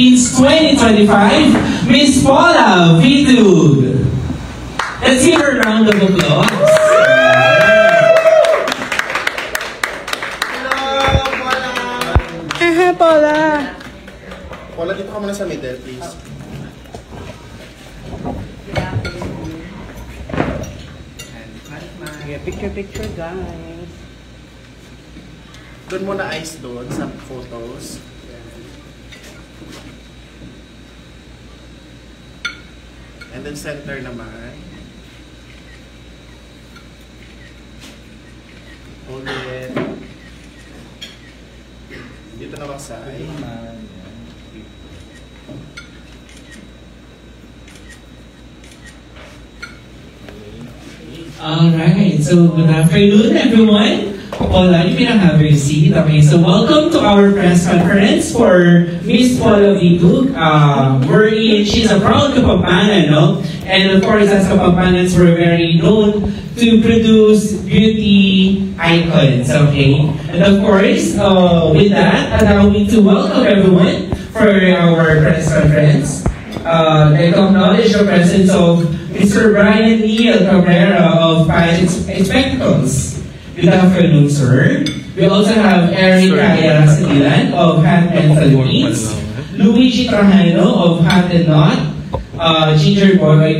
Philippines 2025, Miss Paula Vitug. Let's give her a round of applause. Hello, Paula. Paula. Paula, dito ka muna sa middle, please. Picture, guys. Doon muna eyes doon sa photos. And then center naman. Hold it. Dito naman side. Alright, so good afternoon everyone. Paula, you can have your seat. Okay, so welcome to our press conference for Miss Paula Vitug. She's a proud Kapampangan, no? And of course, as Kapampanans, we're very known to produce beauty icons, okay? And of course, with that, allow me to welcome everyone for our press conference. I acknowledge the presence of Mr. Brian Neil Cabrera of Pageant Spectacles. Good afternoon, sir. We also have Eric Kaya Sadilan of Hat and Philippines, Luigi Trajano of Hat and Knot, Gingerbex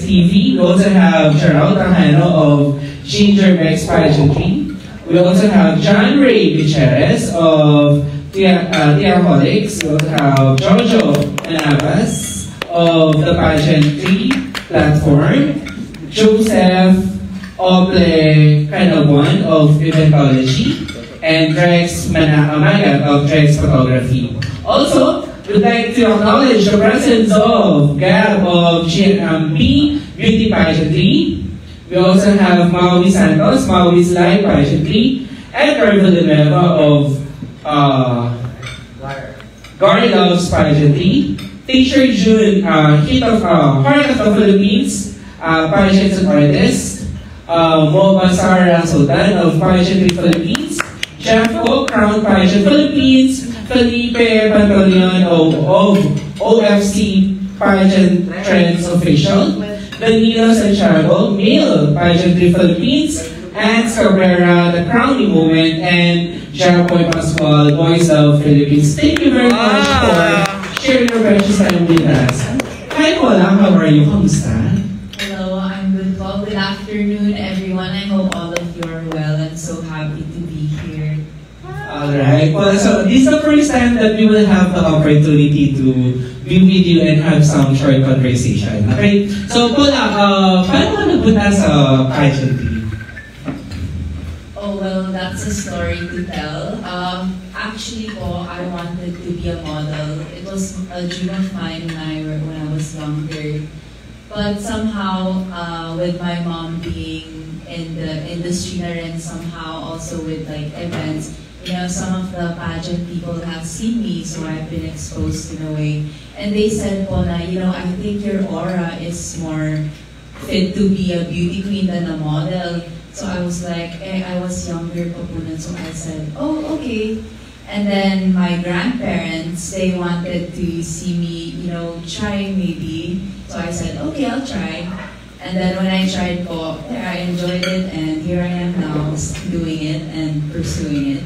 TV. We also have Gerald Trajano of Gingerbex Pageantry. We also have John Ray Gutierrez of Theaholics. We also have Jojo Anabas of the Pageantry platform, Joseph Ople Canabuan of Eventology, and Drex Magat of Drex Photography. Also, we'd like to acknowledge the presence of Gab of GMB Beauty Pageantry. We also have Maui Santos, Maui's Live Pageantry, and Carl Villanueva of Garden Loves Pageantry. Teacher June, Heart of the Philippines, Pageants and Artists, Moba Sara Sultan of Pageantry Philippines, Jeff O, Crown Pageant Philippines, Felipe Pantaleon of OFC Pageant Trends Official, Danilo Santiago, Male Pageantry Philippines, Anne Cabrera, The Crowning Moment, and Japoy Pascual, Voice of Philippines. Thank you very much for sharing your precious time with us. Hi Paula, how are you? Kamusta? Hello, I'm good po. Good afternoon everyone. I hope all of you are well. I'm so happy to be here. Alright, well, so this is the first time that we will have the opportunity to be with you and have some short conversation. Okay, so Paula, paano ka napunta sa pageantry? Oh, well, that's a story to tell. Actually po, I wanted to be a model. It was a dream of mine when I was younger. But somehow, with my mom being in the industry na rin, somehow also with like events, you know, some of the pageant people have seen me, so I've been exposed in a way. And they said po na, you know, I think your aura is more fit to be a beauty queen than a model. So I was like, I was younger pa po nun, so I said, oh, okay. And then my grandparents, they wanted to see me, you know, try maybe. So I said, okay, I'll try. And then when I tried po, I enjoyed it, and here I am now doing it and pursuing it.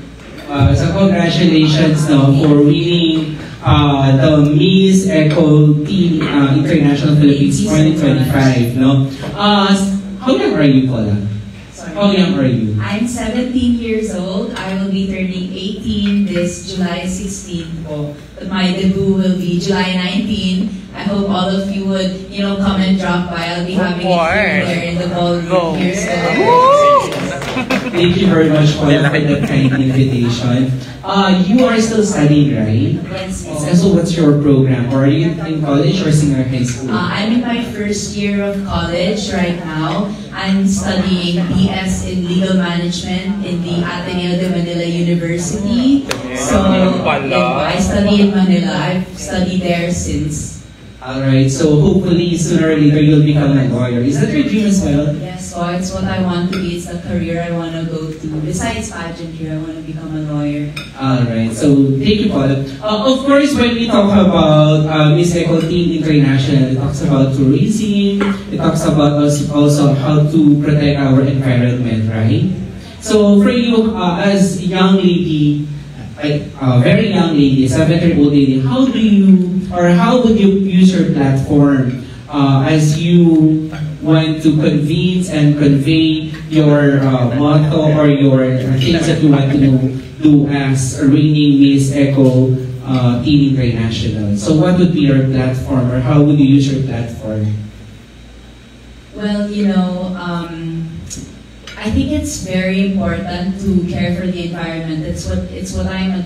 So congratulations no, for winning the Miss Eco Teen International Philippines 2025. No? How young are you, Paula? How young are you? I'm 17 years old. I will be turning 18 this July 16 po. But my debut will be July 19. I hope all of you would, you know, come and drop by. I'll be having it here in the ballroom here. Thank you very much for that kind invitation. You are still studying, right? Yes. So what's your program? Or are you in college or senior high school? I'm in my first year of college right now. I'm studying BS in Legal Management in the Ateneo de Manila University. So I study in Manila. I've studied there since Alright, so hopefully sooner or later you'll become a lawyer. Is that your dream as well? Yes, so it's what I want to be. It's the career I want to go to. Besides pageantry, I want to become a lawyer. Alright, so thank you, Paul. Of course, when we talk about Miss Eco Teen International, it talks about tourism, it talks about also how to protect our environment, right? So for you, as a young lady, like a very young lady, 7-year-old lady, how do you, or how would you use your platform as you want to convince and convey your motto or your things that you want to do as a reigning Miss Eco Teen International? So what would be your platform, or how would you use your platform? Well, I think it's very important to care for the environment. It's what I'm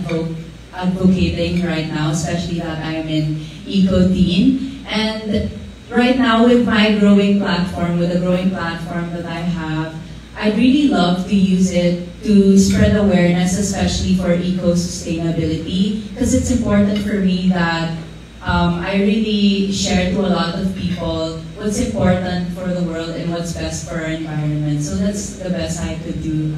advocating right now, especially that I'm in Eco-Teen. And right now with my growing platform, with the growing platform that I have, I'd really love to use it to spread awareness, especially for eco-sustainability, because it's important for me that I really share to a lot of people what's important for the world and what's best for our environment. So that's the best I could do.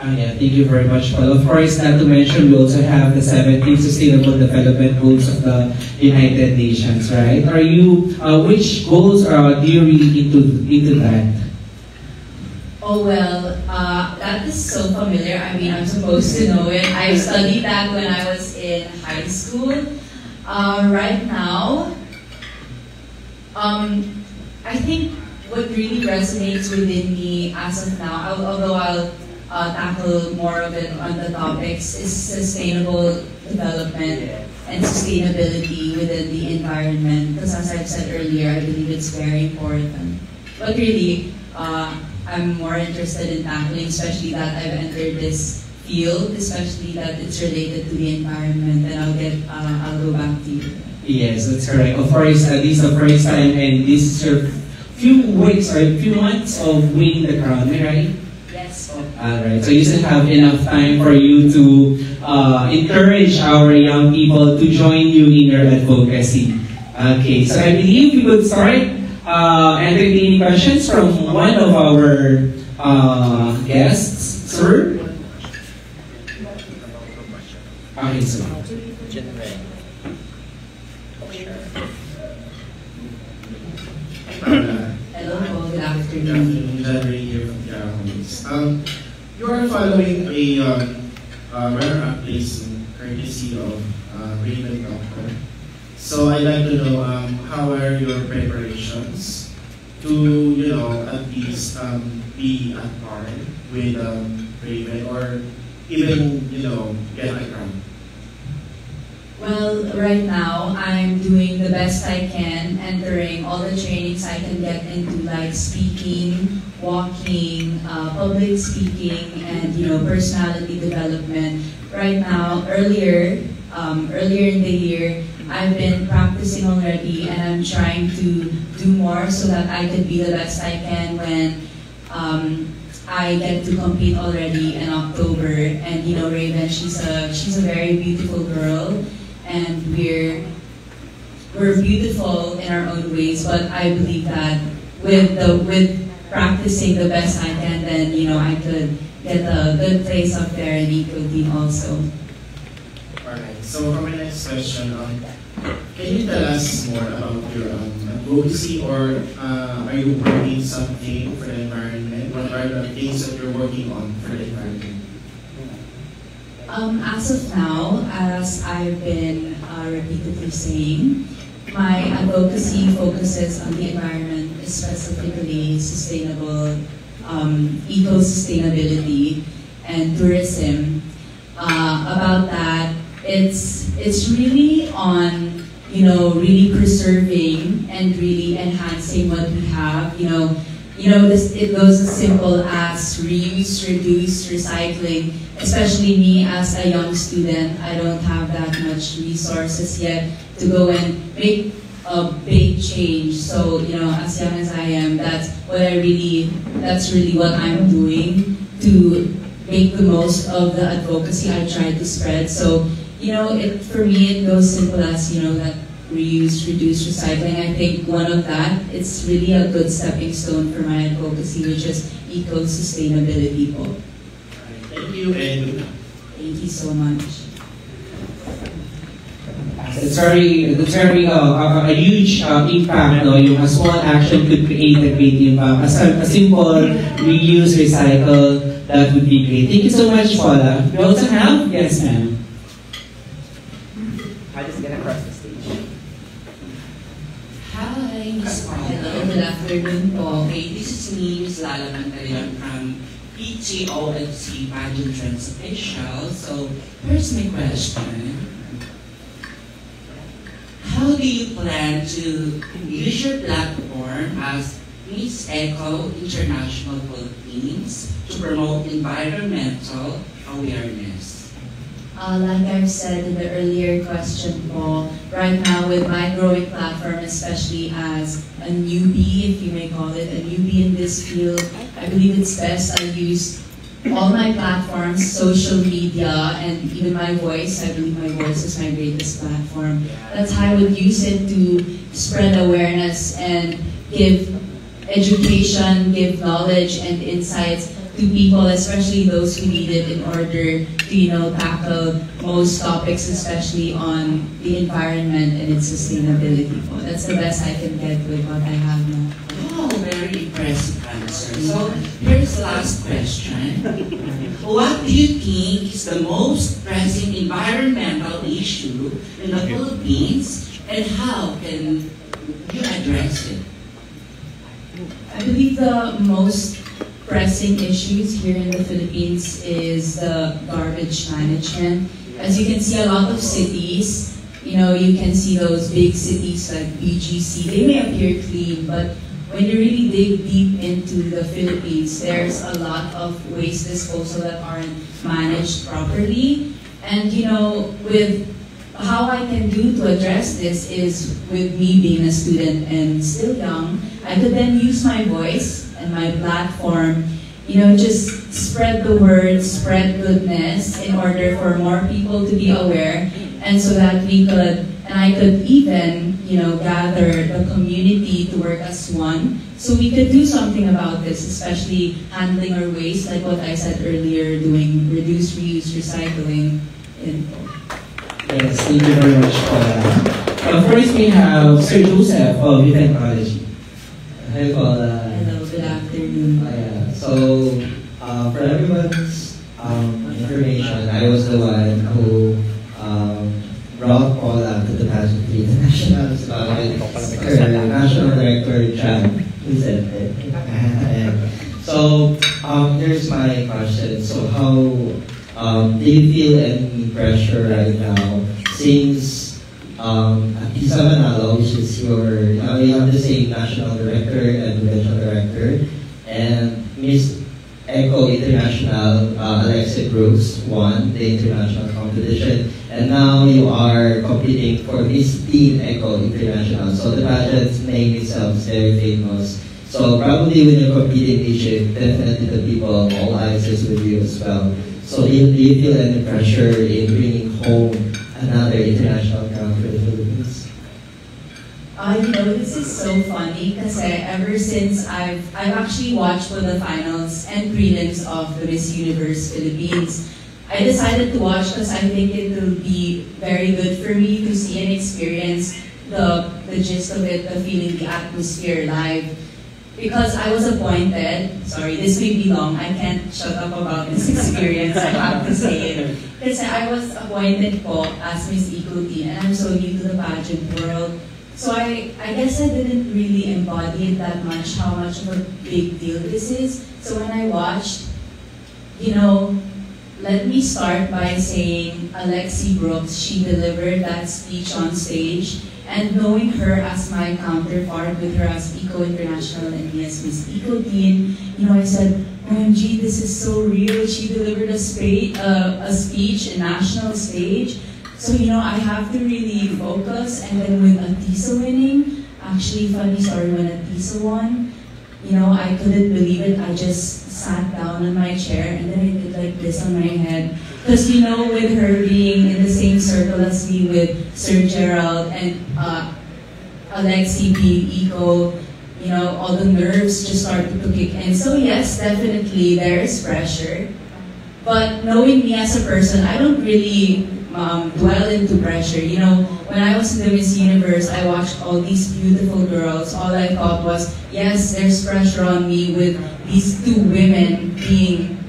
Yeah, thank you very much, Paul. Of course, not to mention, we also have the 17 Sustainable Development Goals of the United Nations, right? Are you, which goals do you really into that? Oh well, that is so familiar. I mean, I'm supposed to know it. I studied that when I was in high school. Right now, I think what really resonates within me as of now, although I'll tackle more of it on the topics, is sustainable development and sustainability within the environment. Because as I've said earlier, I believe it's very important. But really, I'm more interested in tackling, especially that I've entered this field, especially that it's related to the environment, and I'll go back to you. Yes, that's correct. Of course, this is the first time, and this is your few weeks or few months of winning the crown, right? Yes. Alright, so you still have enough time for you to encourage our young people to join you in your advocacy. Okay, so I believe we could start entertaining questions from one of our guests. Sir? Okay, sir. Hello po, good afternoon. Here from Caracas. You are following a runner-up place courtesy of Raven Doctor. So I'd like to know how are your preparations to, at least be at par with Raven, or even, get a crown? Well, right now, I'm doing the best I can, entering all the trainings I can get into, like speaking, walking, public speaking, and personality development. Right now, earlier in the year, I've been practicing already, and I'm trying to do more so that I can be the best I can when I get to compete already in October. And Raven, she's a very beautiful girl. And we're beautiful in our own ways, but I believe that with practicing the best I can, then I could get a good place up there in Eco-Teen also. Alright, so for my next question, can you tell us more about your advocacy, or are you working something for the environment? What are the things that you're working on for the environment? As of now, as I've been repeatedly saying, my advocacy focuses on the environment, specifically sustainable, eco-sustainability and tourism. About that, it's really on really preserving and really enhancing what we have. It goes as simple as reuse, reduce, recycling. Especially me as a young student, I don't have that much resources yet to go and make a big change. So, as young as I am, that's really what I'm doing to make the most of the advocacy I try to spread. So, for me, it goes simple as, that reuse, reduce, recycling. I think one of that, it's really a good stepping stone for my advocacy, which is eco-sustainability po. Thank you, and Thank you so much. It's very a huge impact, no? Yung a small action could create a great impact. A simple reuse, recycle, that would be great. Thank you so much, Paula. We also have, yes, ma'am. I'm just gonna cross the stage. Hi, Miss Paula. Good afternoon po. Okay, this is me, Miss Lala Mantalian from PTOFC Pageant Trends Official. So, here's my question. How do you plan to use your platform as Miss Eco International Philippines to promote environmental awareness? Like I've said in the earlier question po, right now with my growing platform, especially as a newbie, if you may call it, a newbie in this field, I believe it's best I use all my platforms, social media, and even my voice. I believe my voice is my greatest platform. That's how I would use it to spread awareness and give education, give knowledge and insights to people, especially those who need it in order to, tackle most topics, especially on the environment and its sustainability. That's the best I can get with what I have now. Oh, very impressive answer. So, here's the last question. What do you think is the most pressing environmental issue in the Philippines, and how can you address it? I believe the most pressing issues here in the Philippines is the garbage management. As you can see, a lot of cities, you can see those big cities like BGC, they may appear clean, but when you really dig deep into the Philippines, there's a lot of waste disposal that aren't managed properly. And with how I can do to address this is with me being a student and still young, I could then use my voice and my platform, just spread the word, spread goodness in order for more people to be aware, and so that I could even, gather the community to work as one, so we could do something about this, especially handling our waste, like what I said earlier, doing reduce, reuse, recycling. Yes, thank you very much, Paula. First, we have Sir Joseph of Youth Technology. Hi, Paula. Hello, good afternoon. So, for everyone's information, I was the one who brought Paula to the pageant international spot with her national director, John, who said it. And so, here's my question. So, how do you feel any pressure right now since Atisa Manalo, which is we have the same national director and provincial director, and Miss Eco International, Alexa Brooks, won the international competition, and now you are competing for Miss Teen Eco International. So the pageant's name itself is very famous. So probably when you're competing in Egypt, definitely the people, all eyes is with you as well. So do you feel any pressure in bringing home another international crown for the Philippines? This is so funny because ever since I've actually watched for the finals and prelims of the Miss Universe Philippines, I decided to watch because I think it will be very good for me to see and experience the gist of it, the feeling, the atmosphere live. Because I was appointed, sorry, this may be long, I can't shut up about this experience, I have to say it. Because I was appointed po as Miss Eco Teen, and I'm so new to the pageant world. So I guess I didn't really embody it that much, how much of a big deal this is. So when I watched, let me start by saying Alexi Brooks, she delivered that speech on stage. And knowing her as my counterpart, with her as Eco International and me as Miss Eco Teen, I said, OMG, this is so real. She delivered a speech, a national stage. So, I have to really focus. And then with Atisa winning, actually, funny story, when Atisa won, you know, I couldn't believe it. I just sat down on my chair and then I did like this on my head. Because, you know, with her being in the same circle as me with Sir Gerald and Alexi P. Eco, you know, all the nerves just started to kick in. So yes, definitely there is pressure. But knowing me as a person, I don't really dwell into pressure. You know, when I was in the Miss Universe, I watched all these beautiful girls. All I thought was, yes, there's pressure on me with these two women being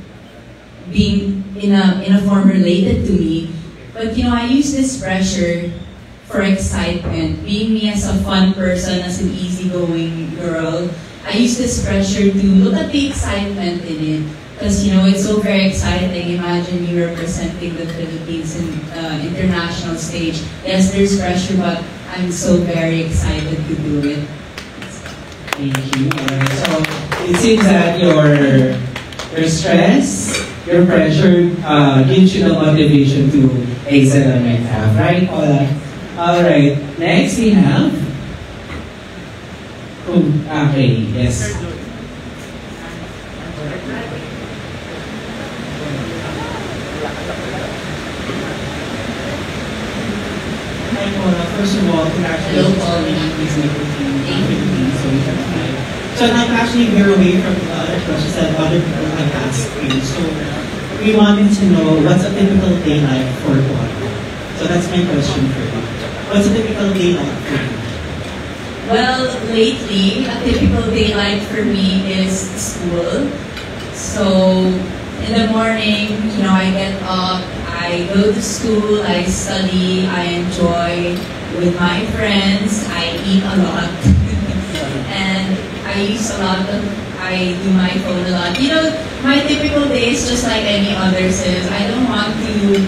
in a form related to me. But you know, I use this pressure for excitement. Being me as a fun person, as an easygoing girl, I use this pressure to look at the excitement in it. Because, you know, it's so very exciting. Imagine you representing the Philippines in international stage. Yes, there's pressure, but I'm so very excited to do it. Thank you. Alright, so it seems that your stress, your pressure gives you the motivation to excel on my path, right, Paula? Alright, next we have... Oh, okay, yes. First of all, congratulations on winning Miss Philippines, so we can try. So I'm actually veer away from the other questions that other people have asked you. So we wanted to know what's a typical day like for Paul. So that's my question for you. What's a typical day like for you? Well, lately, a typical day like for me is school. So in the morning, you know, I get up, I go to school, I study, I enjoy with my friends, I eat a lot, and I do my phone a lot. You know, my typical day is just like any others is. I don't want to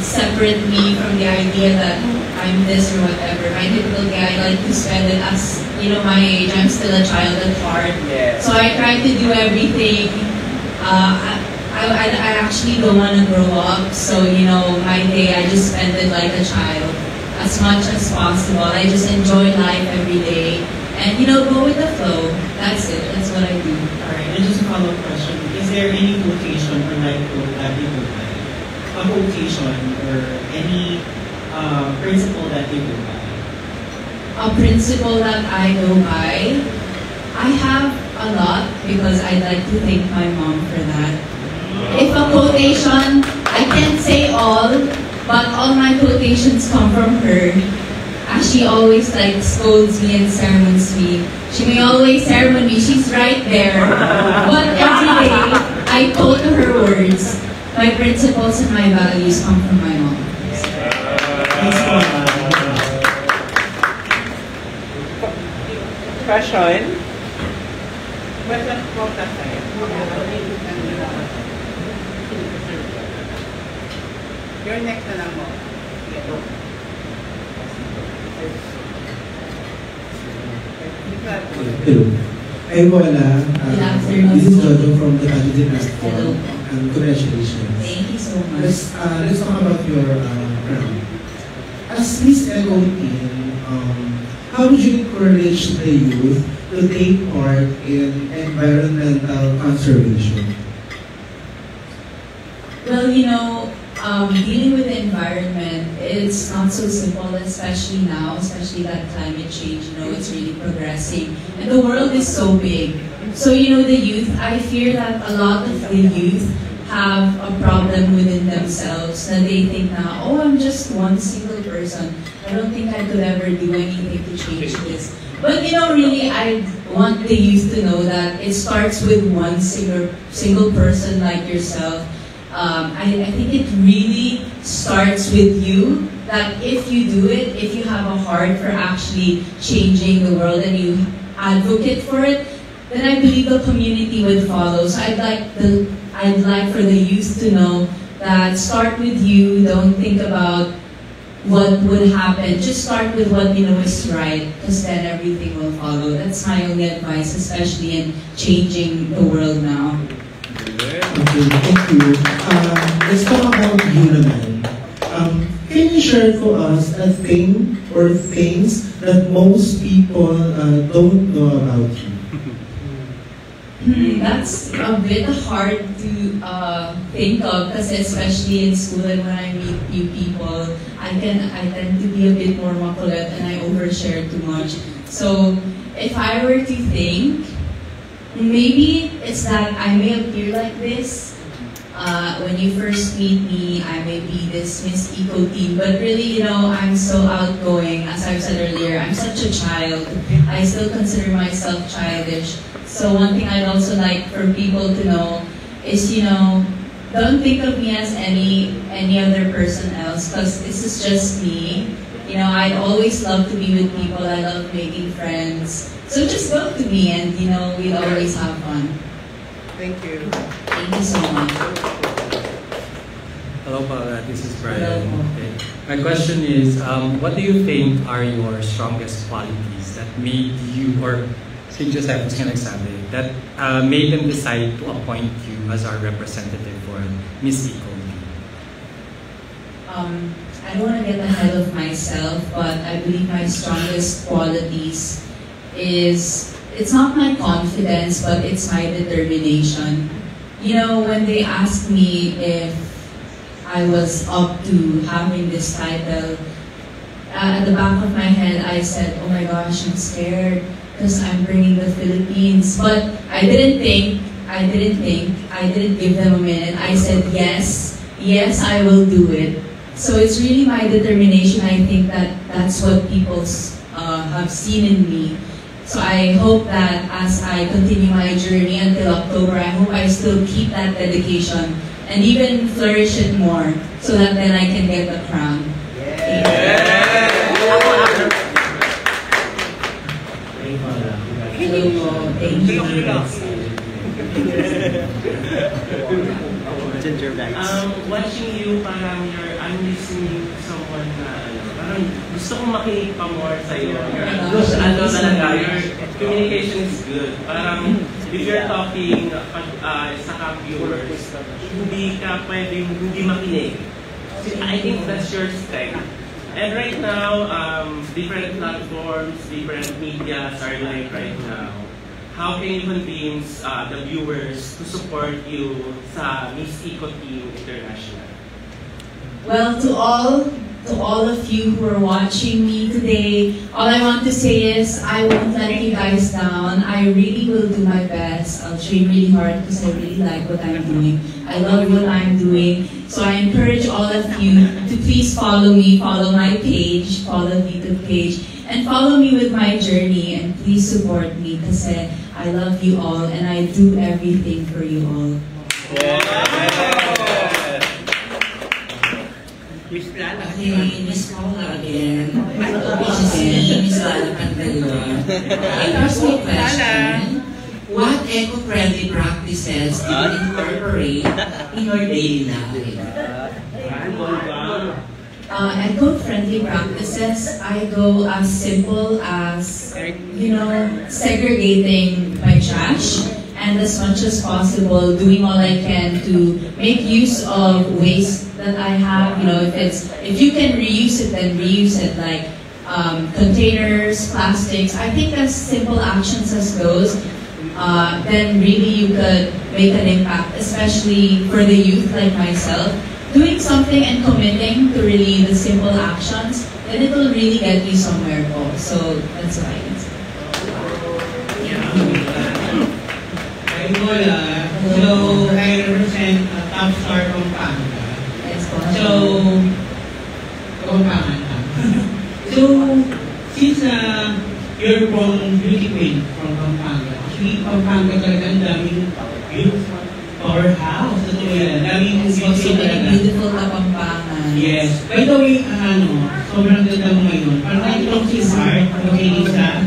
separate me from the idea that I'm this or whatever. My typical day, I like to spend it as, you know, my age, I'm still a child at heart. Yeah. So I try to do everything. I actually don't want to grow up, so, you know, my day, I just spend it like a child as much as possible. I just enjoy life every day and, you know, go with the flow. That's it. That's what I do. Alright, and just a follow-up question. Is there any quotation or life quote that you go by? A quotation or any principle that you go by? A principle that I go by? I have a lot because I'd like to thank my mom for that. If a quotation, I can't say all, but all my quotations come from her. As she always like scolds me and sermons me. She may always sermon me, she's right there. But every day, I quote her words. My principles and my values come from my mom. Question? What that time? Your next na lang mo. Hello. I'm Paula. This is Jojo from the Pageantry Platform. And congratulations. Thank you so much. Let's talk about your crown. As Miss Eco-Team, how would you encourage the youth to take part in environmental conservation? Well, you know, dealing with the environment, it's not so simple, especially now, especially that climate change, you know, it's really progressing. And the world is so big. So, you know, the youth, I fear that a lot of the youth have a problem within themselves that they think now, oh, I'm just one single person. I don't think I could ever do anything to change this. But, you know, really, I want the youth to know that it starts with one single person like yourself. I think it really starts with you, that if you do it, if you have a heart for actually changing the world and you advocate for it, then I believe the community would follow. So I'd like for the youth to know that start with you, don't think about what would happen, just start with what you know is right, because then everything will follow. That's my only advice, especially in changing the world now. Okay, thank you. Let's talk about you naman. can you share to us a thing or things that most people don't know about you? That's a bit hard to think of kasi especially in school and when I meet new people, I tend to be a bit more makulit and I overshare too much. So if I were to think, maybe it's that I may appear like this. When you first meet me, I may be this Miss Eco teen, but really, I'm so outgoing. As I've said earlier, I'm such a child. I still consider myself childish. So one thing I'd also like for people to know is, don't think of me as any other person else, because this is just me. I'd always love to be with people. I love making friends. So just go to me and, we'll always have fun. Thank you. Thank you so much. Hello, Paula. This is Brian. Okay. My question is, what do you think are your strongest qualities that made you, or St. Joseph's can example, that made them decide to appoint you as our representative for Miss Eco? I don't want to get ahead of myself, but I believe my strongest qualities is, it's not my confidence, but it's my determination. When they asked me if I was up to having this title, at the back of my head I said, oh my gosh, I'm scared because I'm bringing the Philippines. But I didn't give them a minute. I said, yes, I will do it. So it's really my determination. I think that's what people have seen in me. So I hope that as I continue my journey until October, I hope I still keep that dedication and even flourish it more so that then I can get the crown. Thank you. Watching you, parang I'm listening to someone na parang gusto kong makinig pa more sa'yo. Your communication is good. Parang if you're talking sa viewers, hindi ka pwedeng hindi makinig. I think that's your strength. And right now, different platforms, different medias are live right now. How can you convince the viewers to support you sa Miss Eco Team International? Well, to all of you who are watching me today, all I want to say is I won't let you guys down. I really will do my best. I'll train really hard because I really like what I'm doing. I love what I'm doing. So I encourage all of you to please follow me, follow my page, follow the YouTube page, and follow me with my journey, and please support me because I love you all and I do everything for you all. Okay, Miss Paula again. Miss Lala Candela. Here's my question. What eco-friendly practices do you incorporate in your daily life? Eco-friendly practices, I go as simple as, segregating my trash, and as much as possible, doing all I can to make use of waste that I have. If you can reuse it, then reuse it, like containers, plastics. I think as simple actions as those, then really you could make an impact, especially for the youth like myself. Doing something and committing to really the simple actions, then it will really get you somewhere. So that's what I can say. So I represent Top Star Pampanga. So, so since you're from Beauty Queen from Pampanga, actually Pampanga talaga ang daming youth powerhouse. Daming beauty talaga. Beautiful Kapampangan. Yes. By the way, sobrang ganda mo ngayon. Parang itong si Heart, okay, Lisa,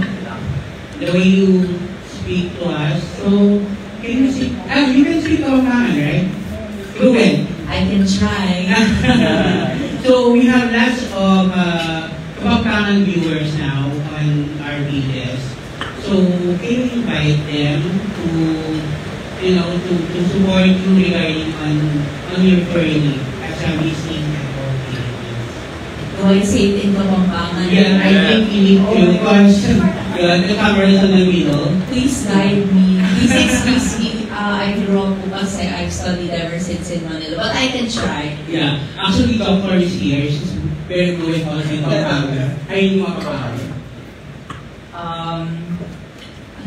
the way you speak to us. So, can you speak? You can speak Kapampangan, right? Ruben. I can try. So we have lots of Kapampangan viewers now on our videos. So can you invite them to support you regarding on your journey as a missing Philippines? Do I say it in Kapampangan? Yeah, I think you need to question. The camera is in the middle. Please guide me. Please excuse me. I grew up po kasi I've studied ever since in Manila. But I can try. Yeah, actually, Doctor is here. She's very good at in Pampanga. Ay, hindi mapapahari.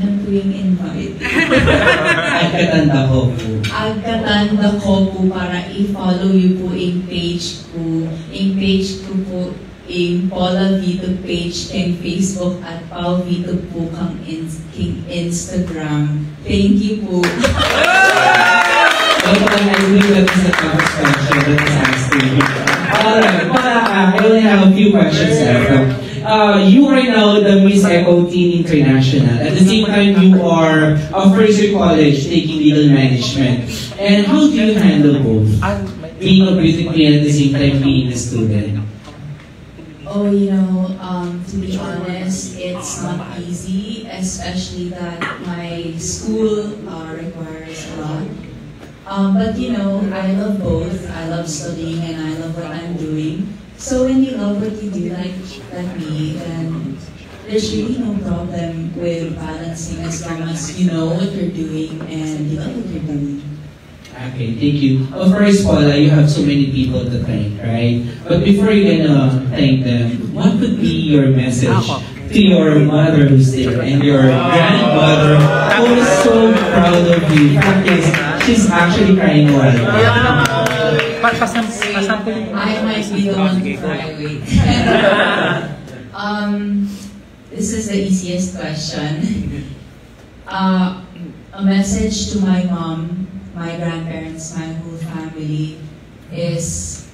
Ano po yung invite? Agkatanda ko po. Agkatanda ko po para i-follow you po yung page ko. Yung page ko po, yung Paula Vito page kang Facebook at Pao Vito po kang Instagram. Thank you po. I think that is the first question that is asking. Alright, I only have a few questions left. You are now the Miss Eco Teen International. At the same time, you are a first year college taking legal management. And how do you handle both? Being a beauty queen at the same time being a student. Oh, you know, to be honest, it's not easy, especially that my school requires a lot. But you know, I love both. I love studying and I love what I'm doing. So when you love what you do like me, then there's really no problem with balancing as long as you know what you're doing and you love what you're doing. Okay, thank you. Of course, Paula, you have so many people to thank, right? But before you can thank them, what would be your message to your mother who's there and your grandmother who is so proud of you? She's actually crying right now. I might be the one to cry, wait. This is the easiest question. A message to my mom, my grandparents, my whole family is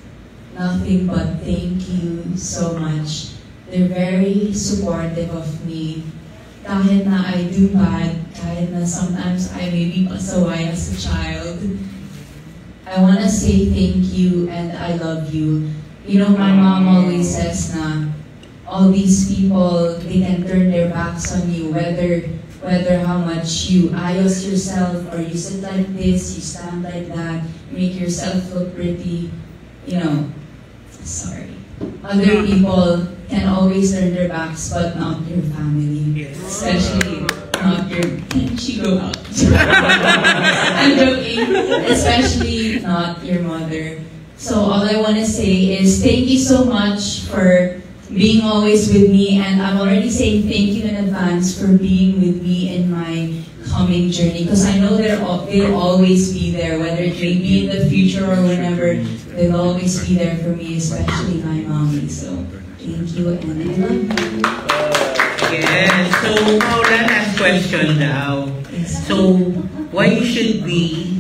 nothing but thank you so much. They're very supportive of me. Kahit na I do bad, kahit na sometimes I may be pasaway as a child, I want to say thank you and I love you. You know, my mom always says na all these people, they can turn their backs on you, whether how much you ayos yourself or you sit like this, you stand like that, make yourself look pretty, you know, sorry. Other people can always turn their backs, but not your family. Especially not your, can she go out? I'm joking. Especially not your mother. So all I want to say is thank you so much for being always with me, and I'm already saying thank you in advance for being with me in my coming journey, because I know they'll always be there, whether it may be in the future or whenever, they'll always be there for me, especially my mommy. So thank you and I love you. Yes, so Paula, last question now. So why should we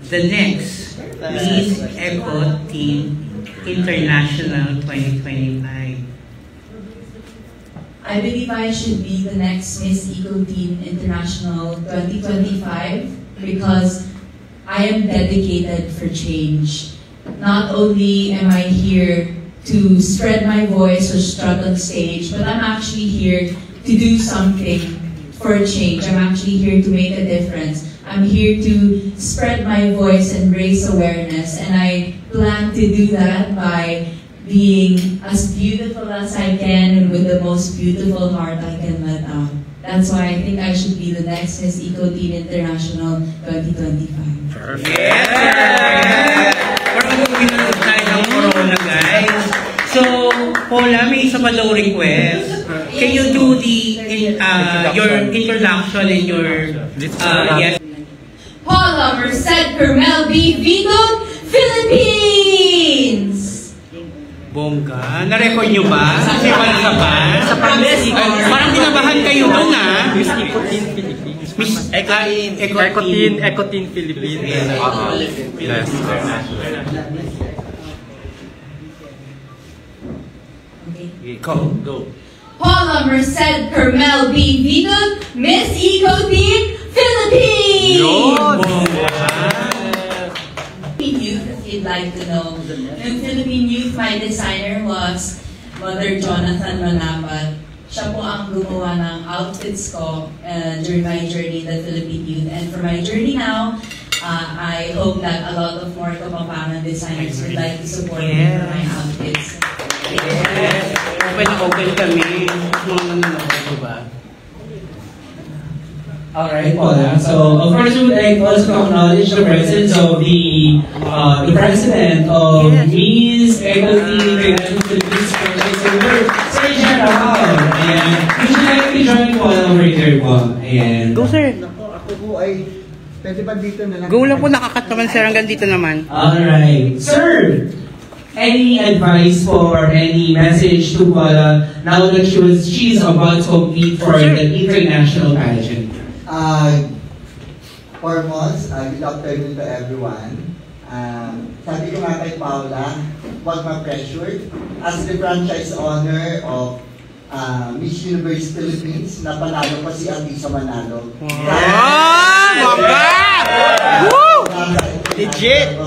the next Miss Eco Teen International 2025? I believe I should be the next Miss Eco Teen International 2025 because I am dedicated for change. Not only am I here to spread my voice or strut on stage, but I'm actually here to do something for change. I'm actually here to make a difference. I'm here to spread my voice and raise awareness, and I plan to do that by being as beautiful as I can and with the most beautiful heart I can let out. That's why I think I should be the next Miss Eco Teen International 2025. Perfect! Yeah! Parang ginanood tayo ng corona, guys. So, Paula, may isa pa daw request. Can you do the your introduction and your yes? Paula Merced Carmel B. Vigon, Philippines! Bongga. Na-record nyo ba? Kasi parang sa band? Sa parang kinabahan kayo ba na? Miss Eco Teen Philippines. Miss Eco Teen Philippines. Yes. Go. Paula Merced Carmel B. Vigon, Miss Eco Teen Philippines! Philippine Youth, if you'd like to know. In Philippine Youth, my designer was Mother Jonathan Manabat. Siya po ang gumawa ng outfits ko during my journey in the Philippine Youth. And for my journey now, I hope that a lot of more Kapampangan designers would like to support me for my outfits. open na open kami. Mga nanonood, diba? Alright, Paula. So, of course, we would like also acknowledge the presence of the president of Miss Equality International Philippines Foundation, Sir Gerald. And would you like to join Paula over here po? And Go, sir. Ako po ay pwede ba dito na lang? Go lang po, nakakat naman, sir. Hanggang dito naman. alright. Sir, any advice or any message to Paula now that she's about to compete for the international pageant? Foremost, good afternoon to everyone. Sabi ko nga kay Paula, huwag ma-pressure. As the franchise owner of Miss Universe Philippines, napanalo pa si Atisa Manalo. Legit!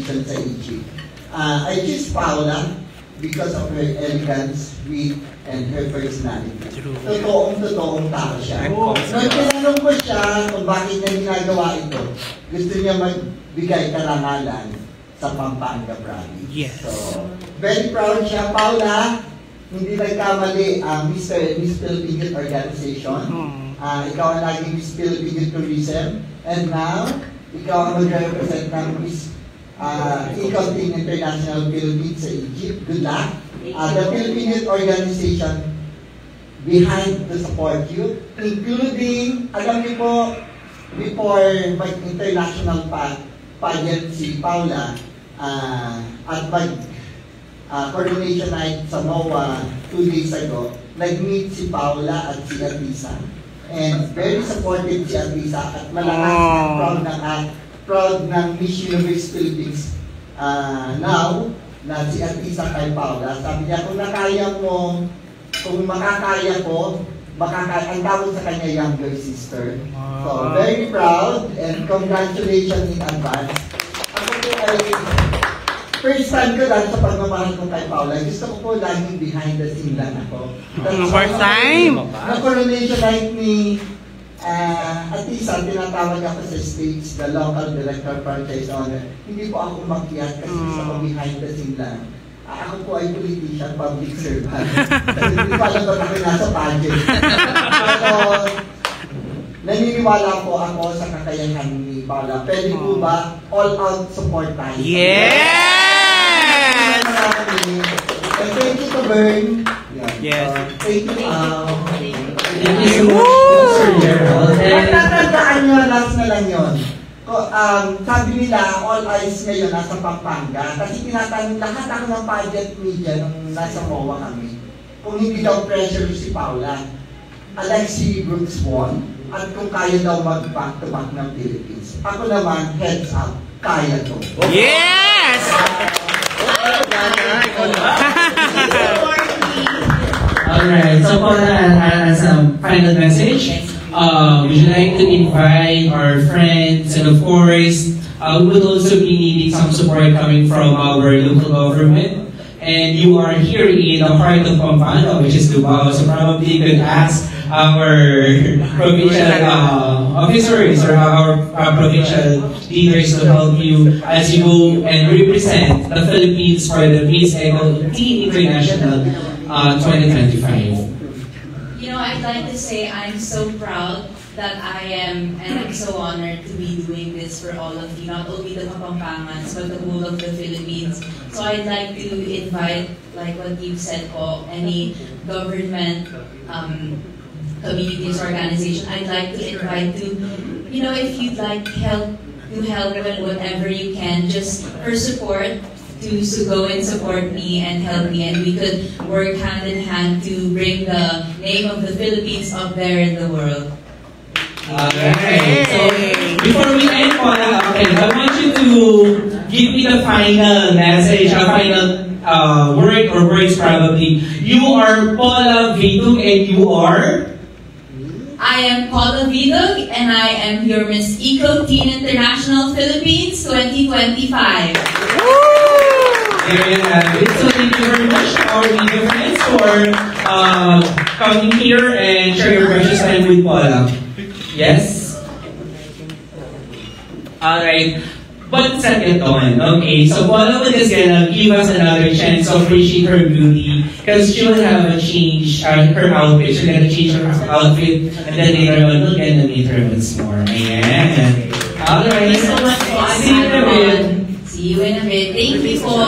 Sa Egypt. I choose Paula because of her elegance, wit, and her personality. Totoong tao siya. Nung tinanong ko siya kung bakit niya ginagawa ito, gusto niya magbigay karangalan sa Pampanga Province. Yes. So, very proud siya. Paula, hindi nagkamali ang Miss Philippine Youth Organization. Ikaw ang laging Miss Philippine Youth Tourism. And now, ikaw ang mag-represent ng Miss Equality International Philippines sa Egypt. Good luck. The Philippine Youth Organization behind to support you, including, alam niyo po, before mag-international pageant si Paula at mag-coronation night sa MOA 2 days ago, nag-meet si Paula at si Atisa. And very supportive si Atisa at malakas at proud ng Miss Universe Philippines now na si Atisa kay Paula. Sabi niya, kung nakaya mo, kung makakaya ko, ang tawag sa kanya younger sister. So, very proud and congratulations in advance. Ako po ay first time ko lang sa pagmamahal ko kay Paula. Gusto ko po laging behind the scene lang ako. First time? Na-coronation night ni Atisa, tinatawag ako sa stage, the local director franchise owner. Hindi po ako umakyat kasi gusto ko behind the scene lang. Ako po ay politician, public servant. Kasi hindi pa alam ba't ako nasa pageant. So, naniniwala po ako sa kakayahan ni Paula. Pwede po ba all-out support tayo? Yes! And thank you to Bern. Yes. Thank you. Thank you so much, Sir Gerald. Matatandaan nyo, last na lang yun. Sabi nila, all eyes ngayon nasa Pampanga. Kasi tinatanong lahat ako ng pageant media nung nasa MOA kami. Kung hindi daw pressure si Paula, Alexi Brooks won. At kung kaya daw mag-back-to-back ng Philippines. Ako naman, heads up, kaya to. Yes! Alright, so Paula, as a final message, would you like to invite our friends, and of course, we will also be needing some support coming from our local government. And you are here in the heart of Pampanga, which is Davao, so probably you could ask our provincial officers or our provincial leaders to help you as you go and represent the Philippines for the Miss Equality International 2025. You know, I'd like to say I'm so proud that I am, and I'm so honored to be doing this for all of you, not only the Kapampangans, but the whole of the Philippines. So I'd like to invite, like what you've said po, any government, communities, organization, I'd like to invite to, you know, if you'd like help in whatever you can, just for support, to go and support me and help me, and we could work hand in hand to bring the name of the Philippines up there in the world. Alright, so before we end, Paula, okay, I want you to give me the final message, a final word or words probably. You are Paula Vidug and you are? I am Paula Vidug and I am your Miss Eco Teen International Philippines 2025. There you have it. So thank you very much our media friends for coming here and share your precious time with Paula. Yes? Alright. But second on, okay? So Paula would just gonna give us another chance to appreciate her beauty because she will have a change, her outfit. She's gonna change her outfit and then later on we'll get to meet her once more. Ayan. Alright. Thank you so much po. See you in a bit. See you in a bit. Thank you po.